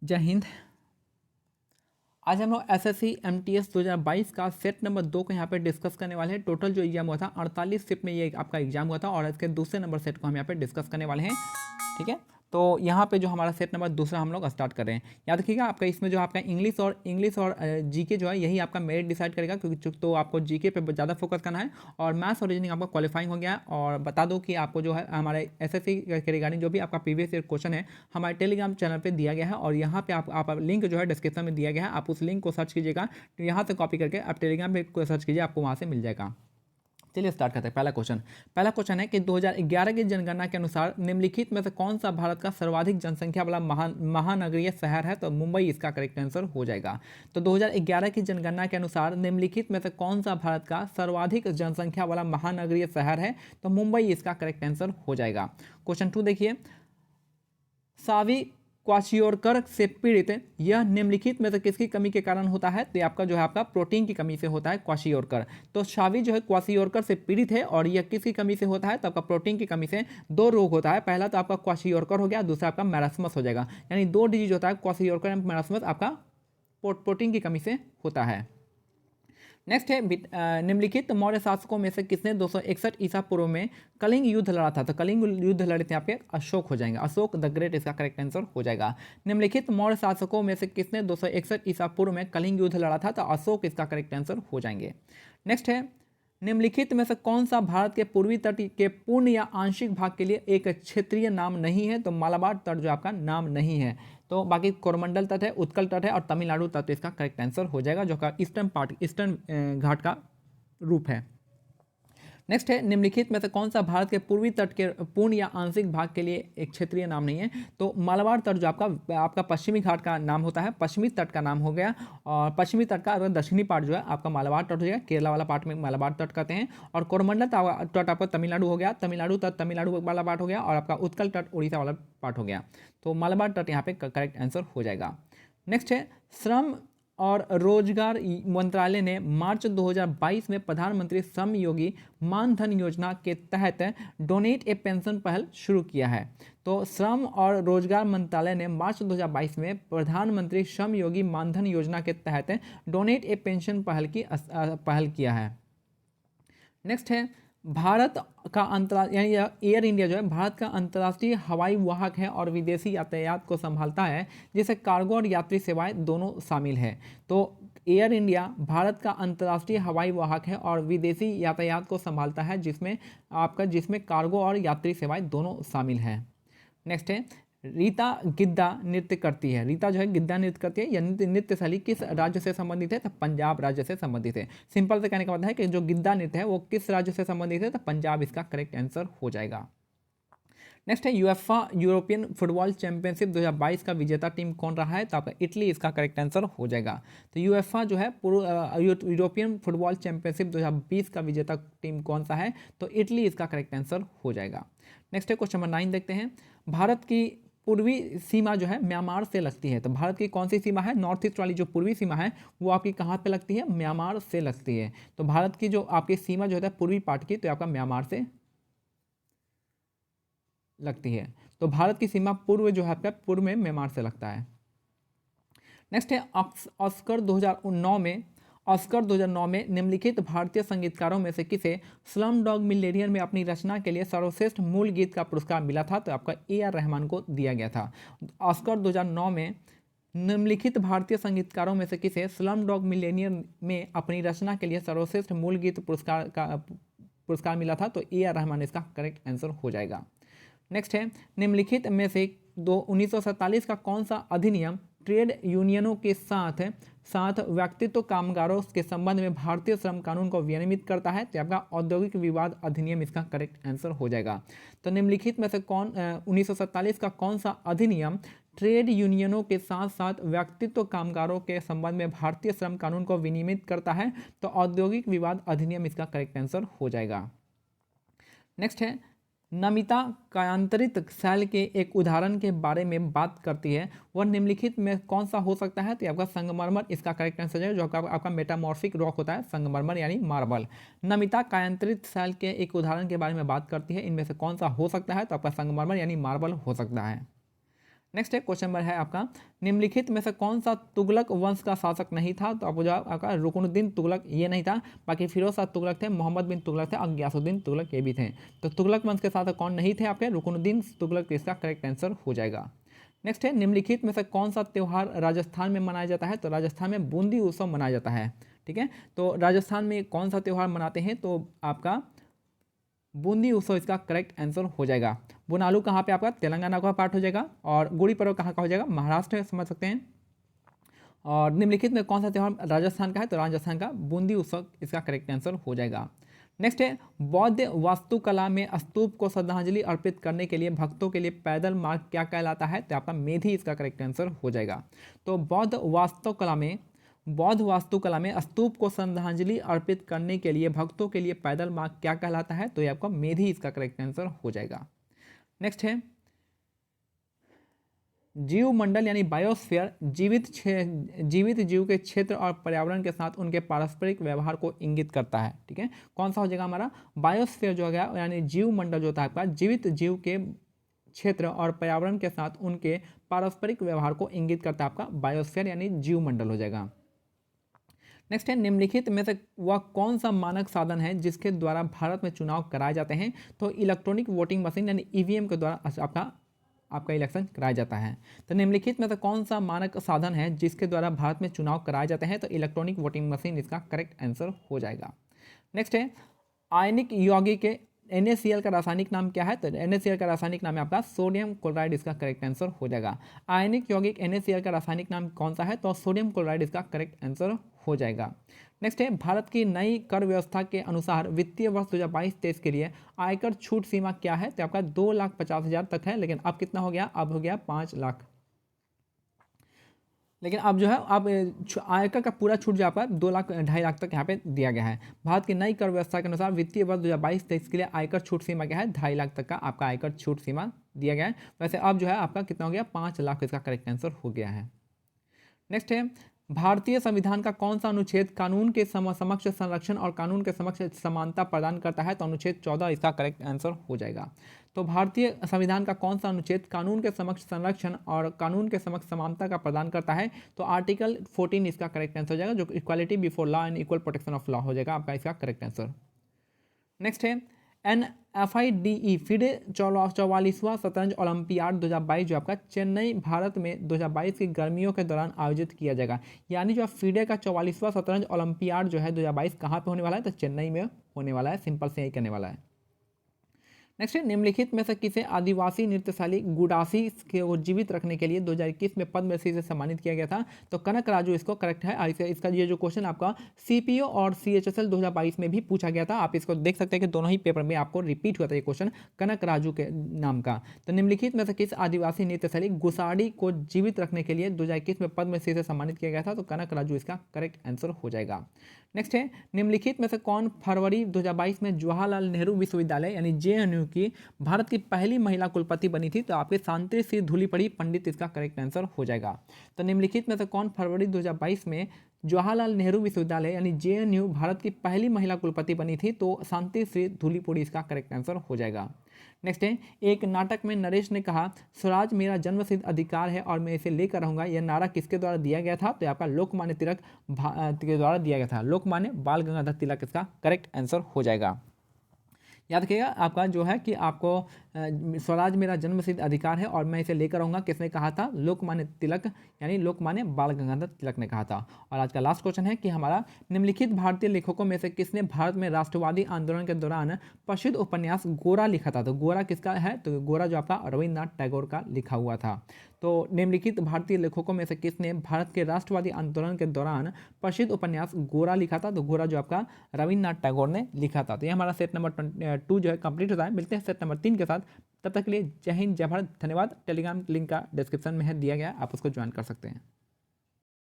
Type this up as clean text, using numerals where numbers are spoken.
जय हिंद। आज हम लोग एसएससी एमटीएस 2022 का सेट नंबर 2 को यहाँ पे डिस्कस करने वाले हैं। टोटल जो एग्जाम हुआ था 48 शिफ्ट में ये आपका एग्जाम हुआ था और इसके दूसरे नंबर सेट को हम यहाँ पे डिस्कस करने वाले हैं। ठीक है, तो यहाँ पे जो हमारा सेट नंबर दूसरा हम लोग स्टार्ट कर रहे हैं। याद रखिएगा आपका इसमें जो आपका इंग्लिश और जीके जो है यही आपका मेरिट डिसाइड करेगा, क्योंकि तो आपको जीके पे ज़्यादा फोकस करना है और मैथ्स और रीजनिंग आपका क्वालिफाइंग हो गया है। और बता दो कि आपको जो है हमारे एसएससी के रिगार्डिंग जो भी आपका प्रीवियस ईयर क्वेश्चन है हमारे टेलीग्राम चैनल पे दिया गया है और यहाँ पे आप लिंक जो है डिस्क्रिप्शन में दिया गया है, आप उस लिंक को सर्च कीजिएगा, तो यहाँ से कॉपी करके आप टेलीग्राम पे सर्च कीजिए, आपको वहाँ से मिल जाएगा। चलिए स्टार्ट करते हैं। पहला क्वेश्चन है कि 2011 की जनगणना के अनुसार निम्नलिखित में से कौन सा भारत का सर्वाधिक जनसंख्या वाला महानगरीय शहर है? तो मुंबई इसका करेक्ट आंसर हो जाएगा। तो 2011 की जनगणना के अनुसार निम्नलिखित में से कौन सा भारत का सर्वाधिक जनसंख्या वाला महानगरीय शहर है? तो मुंबई इसका करेक्ट आंसर हो जाएगा। क्वेश्चन 2 देखिए, सावी क्वाशियोरकर से पीड़ित यह निम्नलिखित में से किसकी कमी के कारण होता है? तो आपका जो है आपका प्रोटीन की कमी से होता है क्वाशियोरकर। तो शावी जो है क्वाशियोरकर से पीड़ित है और यह किसकी कमी से होता है? तो आपका प्रोटीन की कमी से। दो रोग होता है, पहला तो आपका क्वाशियोरकर हो गया, दूसरा आपका मैरास्मस हो जाएगा। यानी दो डिजीज होता है, क्वाशियोरकर एंड मैरास्मस आपका प्रोटीन की कमी से होता है। नेक्स्ट है निम्नलिखित मौर्य शासकों में से किसने 261 ईसा पूर्व में कलिंग युद्ध लड़ा था? तो कलिंग युद्ध लड़े थे आपके अशोक हो जाएंगे, अशोक द ग्रेट इसका करेक्ट आंसर हो जाएगा। निम्नलिखित मौर्य शासकों में से किसने 261 ईसा पूर्व में कलिंग युद्ध लड़ा था? तो अशोक इसका करेक्ट आंसर हो जाएंगे। नेक्स्ट है निम्नलिखित में से कौन सा भारत के पूर्वी तट के पूर्ण या आंशिक भाग के लिए एक क्षेत्रीय नाम नहीं है? तो मालाबार तट जो आपका नाम नहीं है। तो बाकी कोरमंडल तट है, उत्कल तट है और तमिलनाडु तट इसका करेक्ट आंसर हो जाएगा, जो का ईस्टर्न घाट का रूप है। नेक्स्ट है निम्नलिखित में से कौन सा भारत के पूर्वी तट के पूर्ण या आंशिक भाग के लिए एक क्षेत्रीय नाम नहीं है? तो मालाबार तट जो आपका पश्चिमी घाट का नाम होता है, पश्चिमी तट का नाम हो गया। और पश्चिमी तट का अगर दक्षिणी पार्ट जो है आपका मालाबार तट हो गया, केरला वाला पार्ट में मालाबार तट कहते हैं। और कोरमंडल तट आपका तमिलनाडु हो गया, तमिलनाडु तट तमिलनाडु वाला पार्ट हो गया और आपका उत्कल तट उड़ीसा वाला पार्ट हो गया। तो मालाबार तट यहाँ पे करेक्ट आंसर हो जाएगा। नेक्स्ट है श्रम और रोजगार मंत्रालय ने मार्च 2022 में प्रधानमंत्री श्रम योगी मानधन योजना के तहत डोनेट ए पेंशन पहल शुरू किया है। तो श्रम और रोजगार मंत्रालय ने मार्च 2022 में प्रधानमंत्री श्रम योगी मानधन योजना के तहत डोनेट ए पेंशन पहल किया है। नेक्स्ट है भारत का यानी एयर इंडिया जो है भारत का अंतर्राष्ट्रीय हवाई वाहक है और विदेशी यातायात को संभालता है, जिसे कार्गो और यात्री सेवाएं दोनों शामिल है। तो एयर इंडिया भारत का अंतर्राष्ट्रीय हवाई वाहक है और विदेशी यातायात को संभालता है, जिसमें कार्गो और यात्री सेवाएं दोनों शामिल हैं। नेक्स्ट है रीता गिद्दा नृत्य करती है। रीता जो है गिद्दा नृत्य करती है, यह नृत्य शैली किस राज्य से संबंधित है? तो पंजाब राज्य से संबंधित है। सिंपल से कहने का मतलब है कि जो गिद्दा नृत्य है वो किस राज्य से संबंधित है? तो पंजाब इसका करेक्ट आंसर हो जाएगा। नेक्स्ट है यूएफा यूरोपियन फुटबॉल चैंपियनशिप 2022 का विजेता टीम कौन रहा है? तो आपका इटली इसका करेक्ट आंसर हो जाएगा। तो यूएफा जो है यूरोपियन फुटबॉल चैंपियनशिप 2020 का विजेता टीम कौन सा है? तो इटली इसका करेक्ट आंसर हो जाएगा। नेक्स्ट है क्वेश्चन नंबर 9 देखते हैं। भारत की पूर्वी सीमा जो है म्यांमार से लगती है। तो भारत की कौन सी सीमा है? नॉर्थ ईस्ट वाली जो पूर्वी सीमा है वो आपकी कहाँ पे लगती है? म्यांमार से लगती है। तो भारत की जो आपकी सीमा जो है पूर्वी पार्ट की, तो आपका म्यांमार से लगती है। तो भारत की सीमा पूर्व जो है आपका पूर्व में म्यांमार से लगता है। नेक्स्ट है ऑस्कर 2009 में निम्नलिखित भारतीय संगीतकारों में से किसे स्लम डॉग मिलियनेयर में अपनी रचना के लिए सर्वश्रेष्ठ मूल गीत का पुरस्कार मिला था? तो आपका AR रहमान को दिया गया था। ऑस्कर 2009 में निम्नलिखित भारतीय संगीतकारों में से किसे स्लम डॉग मिलियनेयर में अपनी रचना के लिए सर्वश्रेष्ठ मूल गीत पुरस्कार मिला था? तो AR रहमान इसका करेक्ट आंसर हो जाएगा। नेक्स्ट है निम्नलिखित में से 1947 का कौन सा अधिनियम ट्रेड यूनियनों के साथ व्यक्तित्व कामगारों के संबंध में भारतीय श्रम कानून को विनियमित करता है? तो आपका औद्योगिक विवाद अधिनियम इसका करेक्ट आंसर हो जाएगा। तो निम्नलिखित में से 1947 का कौन सा अधिनियम ट्रेड यूनियनों के साथ व्यक्तित्व कामगारों के संबंध में भारतीय श्रम कानून को विनियमित करता है? तो औद्योगिक विवाद अधिनियम इसका करेक्ट आंसर हो जाएगा। नेक्स्ट है नमिता कायांतरित सेल के एक उदाहरण के बारे में बात करती है, वह निम्नलिखित में कौन सा हो सकता है? तो आपका संगमरमर इसका करेक्ट आंसर है, जो आपका मेटामॉर्फिक रॉक होता है, संगमरमर यानी मार्बल। नमिता कायांतरित सेल के एक उदाहरण के बारे में बात करती है, इनमें से कौन सा हो सकता है? तो आपका संगमरमर यानी मार्बल हो सकता है। नेक्स्ट है क्वेश्चन नंबर है आपका, निम्नलिखित में से कौन सा तुगलक वंश का शासक नहीं था? तो आपको जवाब आपका रुकनुद्दीन तुगलक ये नहीं था, बाकी फिरोज शाह तुगलक थे, मोहम्मद बिन तुगलक थे और गयासुद्दीन तुगलक ये भी थे। तो तुगलक वंश के शासक कौन नहीं थे आपके? रुकनुद्दीन तुगलक, इसका करेक्ट आंसर हो जाएगा। नेक्स्ट है, निम्नलिखित में से कौन सा त्यौहार राजस्थान में मनाया जाता है? तो राजस्थान में बूंदी उत्सव मनाया जाता है। ठीक है, तो राजस्थान में कौन सा त्यौहार मनाते हैं? तो आपका बूंदी उत्सव इसका करेक्ट आंसर हो जाएगा। बुनालू कहाँ पे आपका? तेलंगाना का पार्ट हो जाएगा। और गुड़ी पर्व कहाँ का हो जाएगा? महाराष्ट्र, समझ सकते हैं। और निम्नलिखित में कौन सा त्यौहार राजस्थान का है? तो राजस्थान का बूंदी उत्सव इसका करेक्ट आंसर हो जाएगा। नेक्स्ट है, बौद्ध वास्तुकला में स्तूप को श्रद्धांजलि अर्पित करने के लिए भक्तों के लिए पैदल मार्ग क्या कहलाता है? तो आपका मेधी इसका करेक्ट आंसर हो जाएगा। तो बौद्ध वास्तुकला में स्तूप को श्रद्धांजलि अर्पित करने के लिए भक्तों के लिए पैदल मार्ग क्या कहलाता है? तो ये आपका मेधी इसका करेक्ट आंसर हो जाएगा। नेक्स्ट है, जीव मंडल यानी बायोस्फीयर जीवित जीव के क्षेत्र और पर्यावरण के साथ उनके पारस्परिक व्यवहार को इंगित करता है। ठीक है, कौन सा हो जाएगा हमारा? बायोस्फीयर जो हो गया, यानी जीव मंडल जो होता है आपका जीवित जीव के क्षेत्र और पर्यावरण के साथ उनके पारस्परिक व्यवहार को इंगित करता है आपका बायोस्फीयर यानी जीव मंडल हो जाएगा। नेक्स्ट है, निम्नलिखित में से वह कौन सा मानक साधन है जिसके द्वारा भारत में चुनाव कराए जाते हैं? तो इलेक्ट्रॉनिक वोटिंग मशीन यानी ईवीएम के द्वारा आपका इलेक्शन कराया जाता है। तो निम्नलिखित में से कौन सा मानक साधन है जिसके द्वारा भारत में चुनाव कराए जाते हैं? तो इलेक्ट्रॉनिक वोटिंग मशीन इसका करेक्ट आंसर हो जाएगा। नेक्स्ट है, आयनिक यौगिक के NaCl का रासायनिक नाम क्या है? तो NaCl का रासायनिक नाम है आपका सोडियम क्लोराइड, इसका करेक्ट आंसर हो जाएगा। आयनिक यौगिक NaCl का रासायनिक नाम कौन सा है? तो सोडियम क्लोराइड इसका करेक्ट आंसर हो जाएगा। नेक्स्ट है, भारत की नई कर व्यवस्था के अनुसार वित्तीय वर्ष 2022-23 के लिए आयकर छूट सीमा क्या है? तो आपका 2,50,000 तक है, लेकिन अब कितना हो गया? अब हो गया 5 लाख। लेकिन अब जो है अब आयकर का पूरा छूट जो आपका 2 लाख 2.5 लाख तक यहाँ पे दिया गया है। भारत की नई कर व्यवस्था के अनुसार वित्तीय वर्ष 2022-23 के लिए आयकर छूट सीमा क्या है? 2.5 लाख तक का आपका आयकर छूट सीमा दिया गया है। वैसे अब जो है आपका कितना हो गया? 5 लाख, इसका करेक्ट आंसर हो गया है। नेक्स्ट है, भारतीय संविधान का कौन सा अनुच्छेद कानून के समक्ष संरक्षण और कानून के समक्ष समानता प्रदान करता है? तो अनुच्छेद 14 इसका करेक्ट आंसर हो जाएगा। तो भारतीय संविधान का कौन सा अनुच्छेद कानून के समक्ष संरक्षण और कानून के समक्ष समानता का प्रदान करता है? तो आर्टिकल 14 इसका करेक्ट आंसर हो जाएगा, जो equality before law and equal protection of law हो जाएगा आपका इसका करेक्ट आंसर। नेक्स्ट है, NFIDE फिडे 44वां शतरंज ओलंपियाड 2022 जो आपका चेन्नई भारत में 2022 की गर्मियों के दौरान आयोजित किया जाएगा। यानी जो फिडे का 44वां शतरंज ओलंपियाड जो है 2022 कहाँ पे होने वाला है? तो चेन्नई में होने वाला है, सिंपल से यही करने वाला है। नेक्स्ट है, निम्नलिखित में से किसे आदिवासी नृत्यशाली गुडासी को जीवित रखने के लिए 2021 में पद्मश्री से सम्मानित किया गया था? तो कनक राजू इसको करेक्ट है। इसका ये जो क्वेश्चन आपका CPO और CHSL 2022 में भी पूछा गया था, आप इसको देख सकते हैं कि दोनों ही पेपर में आपको रिपीट हुआ था ये क्वेश्चन कनक राजू के नाम का। तो निम्नलिखित में से किस आदिवासी नृत्यशाली गुसाडी को जीवित रखने के लिए 2021 में पद्मश्री से सम्मानित किया गया था? तो कनक राजू इसका करेक्ट आंसर हो जाएगा। नेक्स्ट है, निम्नलिखित में से कौन फरवरी 2022 में जवाहरलाल नेहरू विश्वविद्यालय यानी JNU की भारत की पहली महिला कुलपति बनी थी? तो आपके शांति श्री धूलीपड़ी पंडित इसका करेक्ट आंसर हो जाएगा। तो निम्नलिखित में से कौन फरवरी 2022 में जवाहरलाल नेहरू विश्वविद्यालय यानी JNU भारत की पहली महिला कुलपति बनी थी? तो शांति श्री धूलीपड़ी इसका करेक्ट आंसर हो जाएगा। नेक्स्ट है, एक नाटक में नरेश ने कहा स्वराज मेरा जन्मसिद्ध अधिकार है और मैं इसे लेकर रहूंगा, यह नारा किसके द्वारा दिया गया था? तो आपका लोकमान्य तिलक के द्वारा दिया गया था। लोकमान्य बाल गंगाधर तिलक इसका करेक्ट आंसर हो जाएगा। याद रखिएगा आपका जो है कि आपको स्वराज मेरा जन्मसिद्ध अधिकार है और मैं इसे लेकर आऊँगा किसने कहा था? लोकमान्य तिलक यानी लोकमान्य बाल गंगाधर तिलक ने कहा था। और आज का लास्ट क्वेश्चन है कि हमारा निम्नलिखित भारतीय लेखकों में से किसने भारत में राष्ट्रवादी आंदोलन के दौरान प्रसिद्ध उपन्यास गोरा लिखा था? तो गोरा किसका है? तो गोरा जो आपका रविन्द्रनाथ टैगोर का लिखा हुआ था। तो निम्नलिखित भारतीय लेखकों में से किसने भारत के राष्ट्रवादी आंदोलन के दौरान प्रसिद्ध उपन्यास गोरा लिखा था? तो गोरा जो आपका रविन्द्रनाथ टैगोर ने लिखा था। तो ये हमारा सेट नंबर 2 जो है कंप्लीट होता है। मिलते हैं सेट नंबर 3 के साथ, तब तक के लिए जय हिंद जय भारत, धन्यवाद। टेलीग्राम लिंक का डिस्क्रिप्शन में है दिया गया, आप उसको ज्वाइन कर सकते हैं।